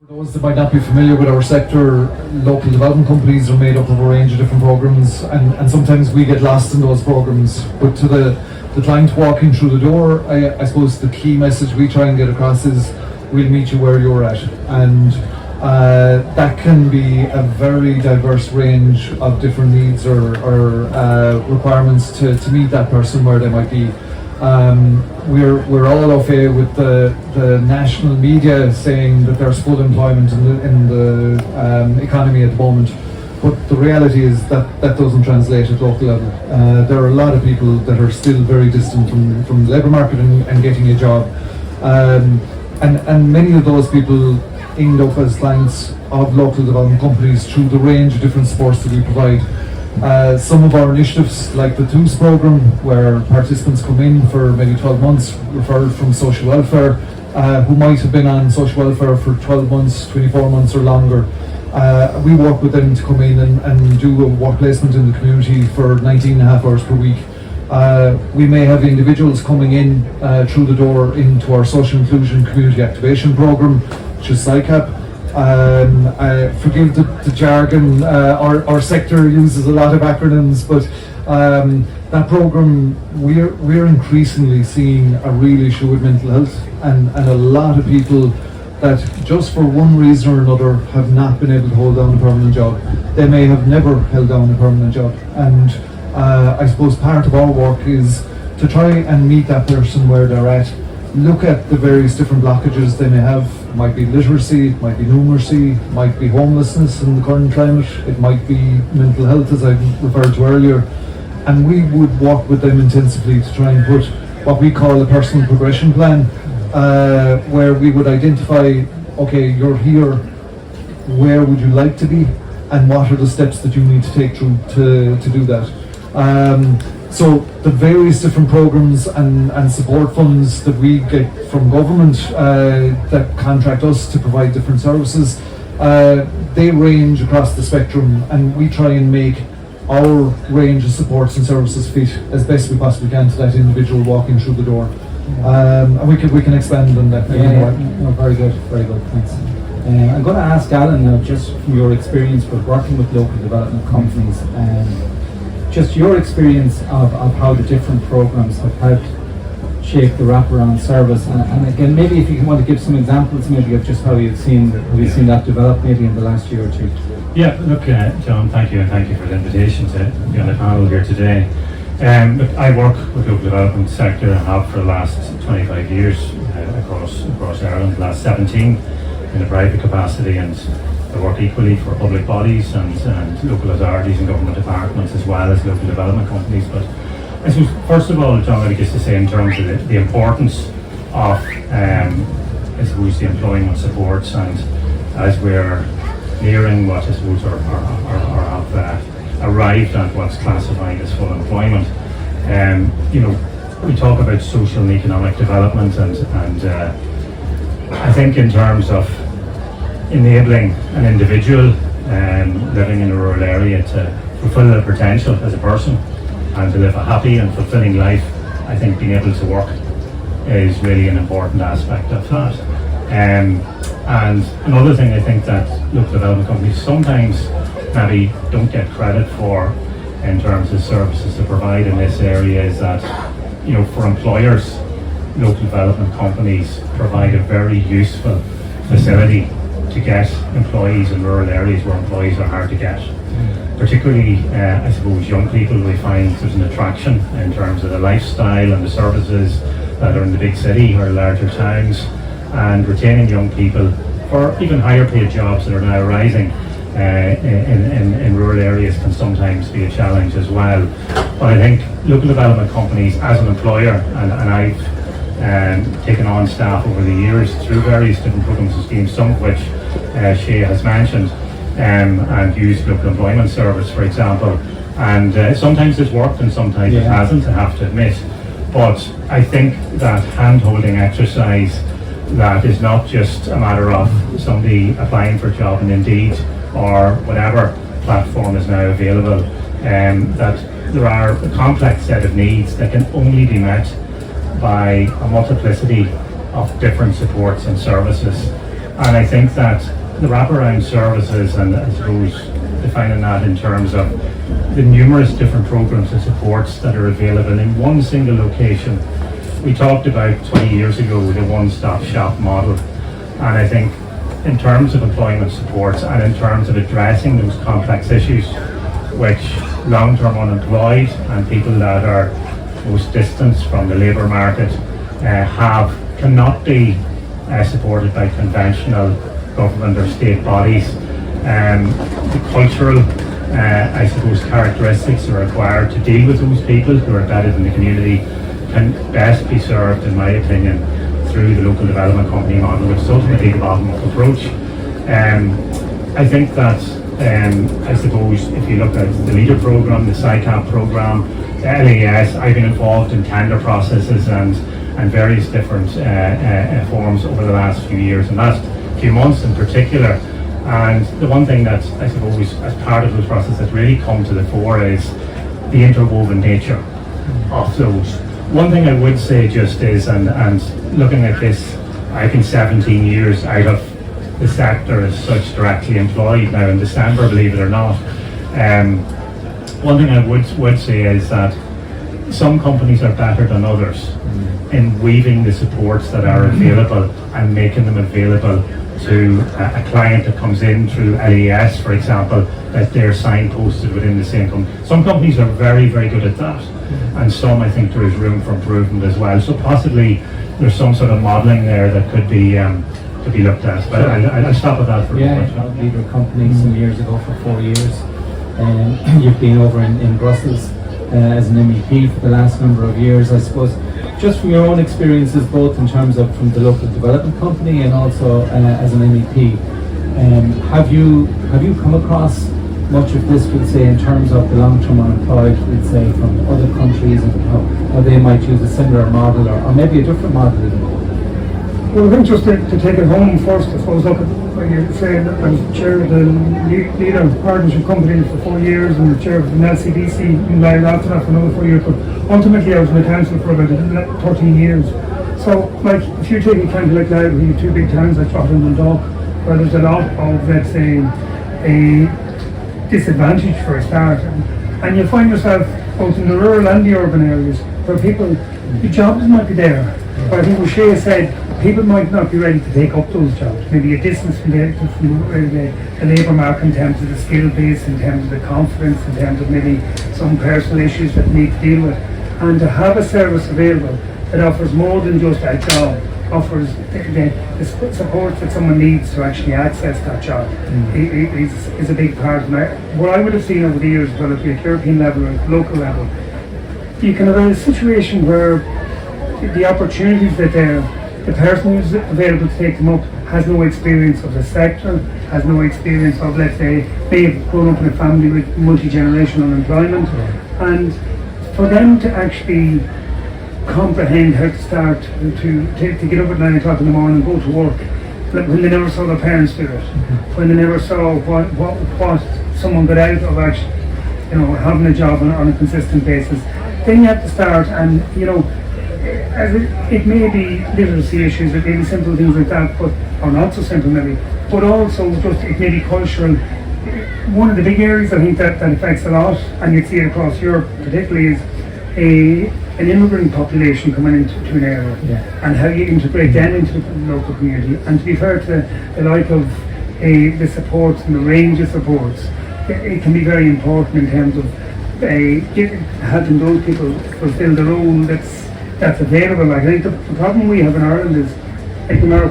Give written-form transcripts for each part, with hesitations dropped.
Those that might not be familiar with our sector, local development companies are made up of a range of different programs, and sometimes we get lost in those programs. But to the client walking through the door, I suppose the key message we try and get across is we'll meet you where you're at, and that can be a very diverse range of different needs or requirements to meet that person where they might be. We're all au fait with the national media saying that there's full employment in the economy at the moment, but the reality is that doesn't translate at local level. There are a lot of people that are still very distant from the labour market and getting a job, and many of those people end up as clients of local development companies through the range of different supports that we provide. Some of our initiatives, like the TOOS program, where participants come in for maybe 12 months, referred from social welfare, who might have been on social welfare for 12 months, 24 months or longer. We work with them to come in and do a work placement in the community for 19.5 hours per week. We may have individuals coming in through the door into our social inclusion community activation program, which is SICAP. Forgive the jargon, our sector uses a lot of acronyms, but that program, we're increasingly seeing a real issue with mental health, and a lot of people that just for one reason or another have not been able to hold down a permanent job. They may have never held down a permanent job, and I suppose part of our work is to try and meet that person where they're at, look at the various different blockages they may have. It might be literacy, it might be numeracy, it might be homelessness in the current climate, it might be mental health, as I referred to earlier, and we would work with them intensively to try and put what we call a personal progression plan, where we would identify, okay, you're here, where would you like to be, and what are the steps that you need to take through to do that. So the various different programs and support funds that we get from government that contract us to provide different services, they range across the spectrum, and we try and make our range of supports and services fit as best we possibly can to that individual walking through the door. And we can expand on that. No, very good, thanks. I'm going to ask Alan now, just from your experience with working with local development companies, just your experience of how the different programs have helped shape the wraparound service, and again, maybe if you want to give some examples, maybe of just how you've seen that develop, maybe in the last year or two. Yeah, look, John, thank you, and thank you for the invitation to be on the panel here today. Look, I work with local development sector and have for the last 25 years across Ireland, the last 17 in a private capacity, and I work equally for public bodies and local authorities and government departments, as well as local development companies. But I suppose, first of all, John, I guess to say in terms of the importance of, I suppose, the employment supports, and as we're nearing what I suppose or have arrived at what's classified as full employment, we talk about social and economic development, and I think in terms of enabling an individual living in a rural area to fulfill their potential as a person and to live a happy and fulfilling life, I think being able to work is really an important aspect of that. And another thing I think that local development companies sometimes maybe don't get credit for in terms of services to provide in this area is that, for employers, local development companies provide a very useful facility to get employees in rural areas where employees are hard to get. Particularly, I suppose, young people, we find there's an attraction in terms of the lifestyle and the services that are in the big city or larger towns, and retaining young people for even higher paid jobs that are now rising in rural areas can sometimes be a challenge as well. But I think local development companies as an employer, and I've taken on staff over the years through various different programs and schemes, some of which Shay has mentioned, and used local employment service, for example. And sometimes it's worked and sometimes it hasn't, I have to admit. But I think that hand-holding exercise, that is not just a matter of somebody applying for a job and Indeed or whatever platform is now available, that there are a complex set of needs that can only be met by a multiplicity of different supports and services And I think that the wraparound services, and I suppose defining that in terms of the numerous different programs and supports that are available in one single location. We talked about 20 years ago the one-stop shop model, and I think in terms of employment supports and in terms of addressing those complex issues which long-term unemployed and people that are most distant from the labour market cannot be supported by conventional government or state bodies. The cultural, I suppose, characteristics that are required to deal with those people who are embedded in the community can best be served, in my opinion, through the local development company model, which is ultimately the bottom-up approach. I think that, I suppose, if you look at the LEADER programme, the SICAP programme, the LAS, I've been involved in tender processes and various different forms over the last few years, and last few months in particular. And the one thing that I suppose as part of those processes has really come to the fore is the interwoven nature of those. One thing I would say just is, and looking at this, I've been 17 years out of the sector as such directly employed now in December, believe it or not. One thing I would say is that some companies are better than others in weaving the supports that are available and making them available to a client that comes in through LES, for example, that they're signposted within the same company. Some companies are very, very good at that, and some I think there is room for improvement as well. So possibly there's some sort of modelling there that could be looked at. But I'll stop at that for a moment. Yeah, I leader company some years ago for 4 years. You've been over in Brussels as an MEP for the last number of years, I suppose. Just from your own experiences, both in terms of from the local development company and also as an MEP, have you come across much of this, we'll say, in terms of the long-term unemployed, we'd say, from other countries, and how they might use a similar model or maybe a different model even? Well, I think just to take it home first, I suppose, look at what you're saying. I was chair of the LEADER Partnership Company for 4 years and the chair of the LCDC in Ireland after that for another 4 years. But ultimately, I was in the council for about 13 years. So, like, if you take a county like Louth, we have two big towns like Drogheda and Dundalk, where there's a lot of, let's say, a disadvantage for a start. And you find yourself both in the rural and the urban areas where people, the jobs might be there. But I think what Shea said, people might not be ready to take up those jobs. Maybe a distance from the labour market in terms of the skill base, in terms of the confidence, in terms of maybe some personal issues that they need to deal with. And to have a service available that offers more than just that job, offers the support that someone needs to actually access that job is a big part of it. What I would have seen over the years, whether it be at European level or at local level, you can have a situation where the opportunities that the person who's available to take them up has no experience of the sector, has no experience of, let's say, may have grown up in a family with multi-generational employment, and for them to actually comprehend how to start to get up at 9 o'clock in the morning and go to work when they never saw their parents do it, when they never saw what someone got out of actually, having a job on a consistent basis. Then you have to start, and as it may be literacy issues, it may be simple things like that, or not so simple maybe, but also just it may be cultural. One of the big areas I think that affects a lot, and you see it across Europe particularly, is an immigrant population coming into an area, and how you integrate them into the local community. And to be fair to the like of the supports and the range of supports, it can be very important in terms of having those people fulfil the role that's available. Like, I think the problem we have in Ireland is, like, no matter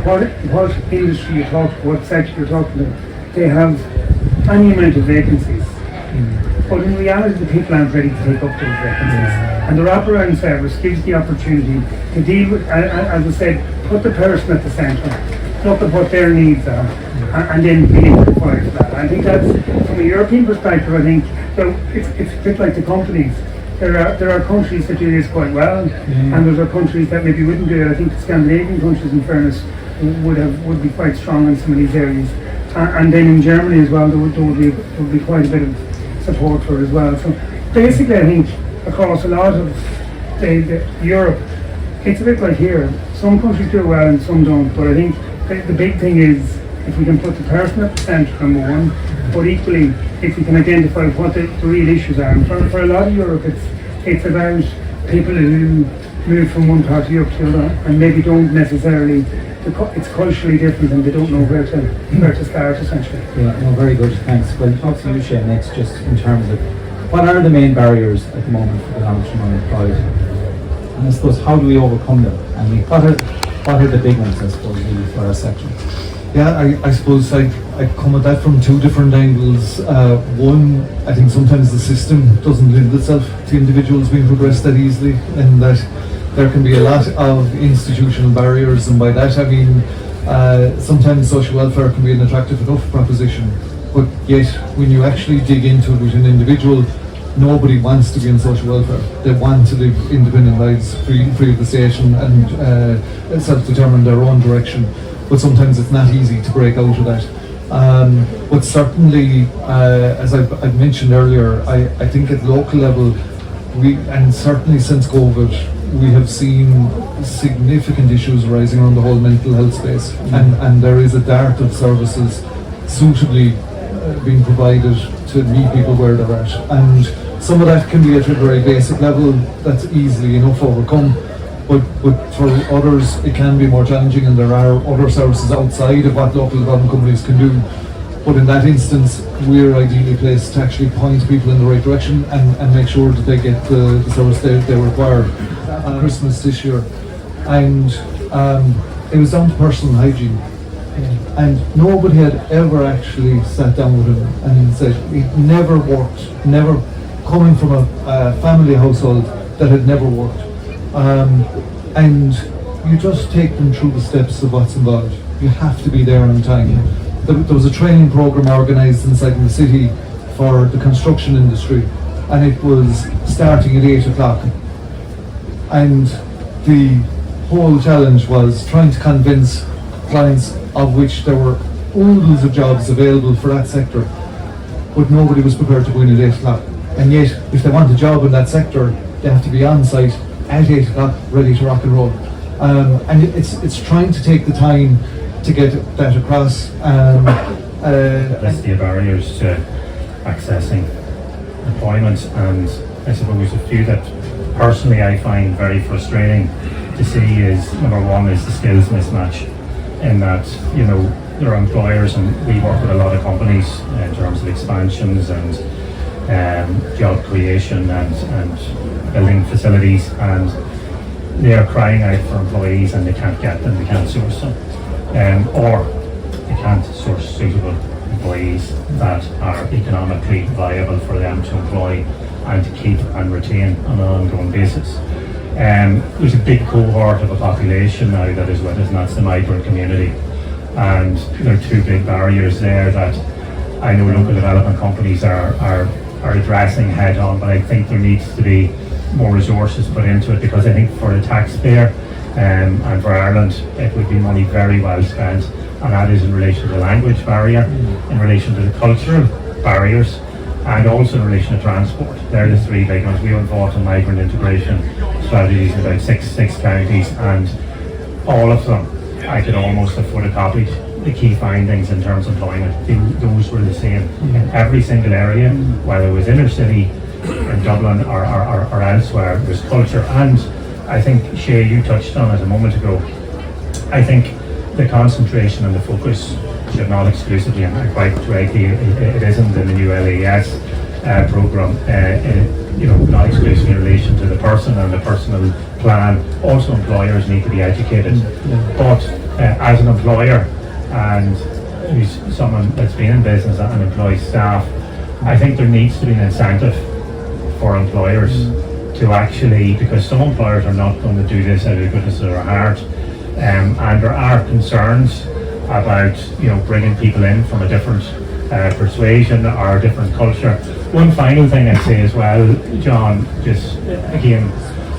what industry you talk to, what sector you're talking to, they have any amount of vacancies. But in reality, the people aren't ready to take up those vacancies. And the wraparound service gives the opportunity to deal with, as I said, put the person at the centre, look at what their needs are, and then be able to provide for that. I think that's, from a European perspective, I think it's a bit like the companies. There are countries that do this quite well, and there are countries that maybe wouldn't do it. I think the Scandinavian countries, in fairness, would be quite strong in some of these areas. And then in Germany as well, there would be quite a bit of support for it as well. So basically, I think across a lot of Europe, it's a bit like here. Some countries do well and some don't, but I think the big thing is if we can put the person at the centre, number one, but equally if we can identify what the real issues are. And for a lot of Europe, it's about people who move from one part of Europe to the other and maybe don't necessarily. It's culturally different and they don't know where to start essentially. Yeah, no, very good, thanks. Well, talk to you, Shane, next, just in terms of what are the main barriers at the moment for the long-term unemployed? And I suppose, how do we overcome them? I mean, what are the big ones, I suppose, really, for our sector? Yeah, I suppose I come at that from two different angles. One, I think sometimes the system doesn't lend itself to individuals being progressed that easily, and that there can be a lot of institutional barriers, and by that I mean sometimes social welfare can be an attractive enough proposition, but yet when you actually dig into it with an individual, nobody wants to be in social welfare. They want to live independent lives, free of the state and self-determine their own direction. But sometimes it's not easy to break out of that. But certainly, as I've mentioned earlier, I think at local level, and certainly since COVID, we have seen significant issues arising around the whole mental health space, and there is a dearth of services suitably being provided to meet people where they're at. And some of that can be at a very basic level that's easily enough overcome, but for others it can be more challenging, and there are other services outside of what local development companies can do. But in that instance, we're ideally placed to actually point people in the right direction and make sure that they get the service they require. Christmas this year, and it was down to personal hygiene, and nobody had ever actually sat down with him and said it never worked, never coming from a family household that had never worked, and you just take them through the steps of what's involved. You have to be there on time. There was a training program organised inside the city for the construction industry, and it was starting at 8 o'clock. And the whole challenge was trying to convince clients, of which there were oodles of jobs available for that sector, but nobody was prepared to go in at 8 o'clock. And yet, if they want a job in that sector, they have to be on site at 8 o'clock, ready to rock and roll. And it's trying to take the time to get that across. That's the barriers to accessing employment, and I suppose a few that personally I find very frustrating to see is, number one, is the skills mismatch, in that, you know, there are employers, and we work with a lot of companies in terms of expansions and job creation and building facilities, and they are crying out for employees and they can't get them, they can't source them, or they can't source suitable employees that are economically viable for them to employ and to keep and retain on an ongoing basis. There's a big cohort of a population now that is with us, and that's the migrant community. And there are two big barriers there that I know local development companies are addressing head on, but I think there needs to be more resources put into it, because I think for the taxpayer and for Ireland, it would be money very well spent, and that is in relation to the language barrier, in relation to the cultural barriers, and also in relation to transport. They're the three big ones. We were involved in migrant integration strategies in about six counties, and all of them, I could almost have photocopied the key findings in terms of employment. Those were the same in every single area, whether it was inner city, in Dublin or elsewhere. There's culture, and I think, Shay, you touched on it a moment ago, I think the concentration and the focus should not exclusively, and quite rightly it isn't in the new LAS programme, you know, not exclusively in relation to the person and the personal plan. Also employers need to be educated, but as an employer and who's someone that's been in business and employs staff, I think there needs to be an incentive for employers to actually, because some employers are not going to do this out of the goodness of their heart, and there are concerns about, you know, bringing people in from a different persuasion or a different culture. One final thing I'd say as well, John, just again,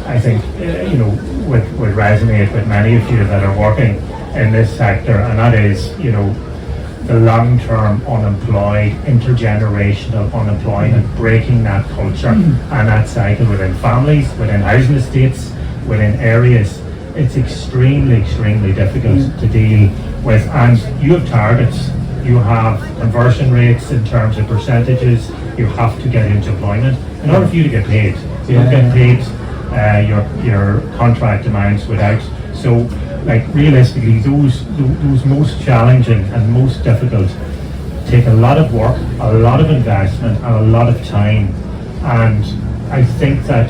I think you know, would resonate with many of you that are working in this sector, and that is, you know, the long-term unemployed, intergenerational unemployment, breaking that culture and that cycle within families, within housing estates, within areas. It's extremely difficult to deal with, and you have targets, you have conversion rates in terms of percentages, you have to get into employment in order for you to get paid. You don't get paid your contract amounts without. So, like, realistically, those most challenging and most difficult take a lot of work, a lot of investment, and a lot of time. And I think that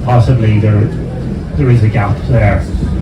possibly there is a gap there.